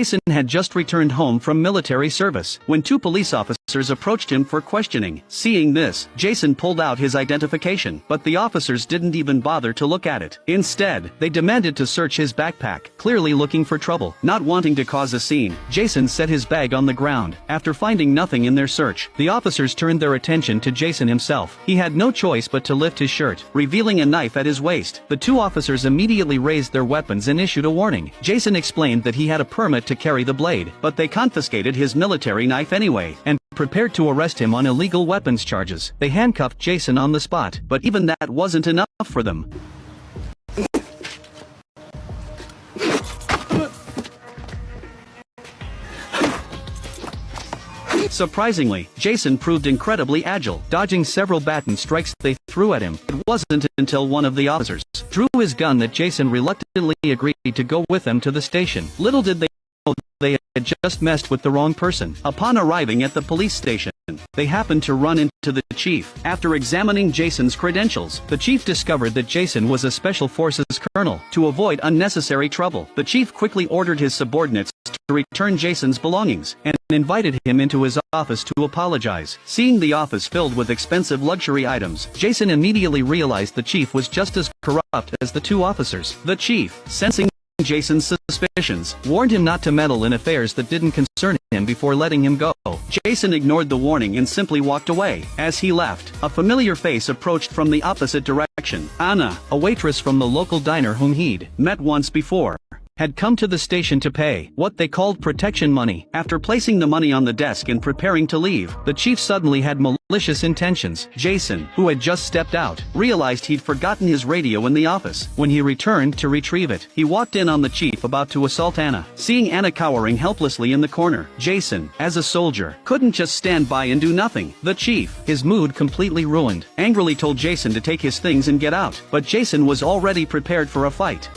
Jason had just returned home from military service when two police officers approached him for questioning. Seeing this, Jason pulled out his identification, but the officers didn't even bother to look at it. Instead, they demanded to search his backpack, clearly looking for trouble. Not wanting to cause a scene, Jason set his bag on the ground. After finding nothing in their search, the officers turned their attention to Jason himself. He had no choice but to lift his shirt, revealing a knife at his waist. The two officers immediately raised their weapons and issued a warning. Jason explained that he had a permit to carry the blade, but they confiscated his military knife anyway, and prepared to arrest him on illegal weapons charges. They handcuffed Jason on the spot, but even that wasn't enough for them. Surprisingly, Jason proved incredibly agile, dodging several baton strikes they threw at him. It wasn't until one of the officers drew his gun that Jason reluctantly agreed to go with them to the station. Little did they know they had just messed with the wrong person. Upon arriving at the police station, they happened to run into the chief. After examining Jason's credentials, the chief discovered that Jason was a special forces colonel. To avoid unnecessary trouble, the chief quickly ordered his subordinates to return Jason's belongings, and invited him into his office to apologize. Seeing the office filled with expensive luxury items, Jason immediately realized the chief was just as corrupt as the two officers. The chief, sensing Jason's suspicions, warned him not to meddle in affairs that didn't concern him before letting him go. Jason ignored the warning and simply walked away. As he left, a familiar face approached from the opposite direction. Anna, a waitress from the local diner whom he'd met once before, had come to the station to pay what they called protection money. After placing the money on the desk and preparing to leave, the chief suddenly had malicious intentions. Jason, who had just stepped out, realized he'd forgotten his radio in the office. When he returned to retrieve it, he walked in on the chief about to assault Anna. Seeing Anna cowering helplessly in the corner, Jason, as a soldier, couldn't just stand by and do nothing. The chief, his mood completely ruined, angrily told Jason to take his things and get out, but Jason was already prepared for a fight.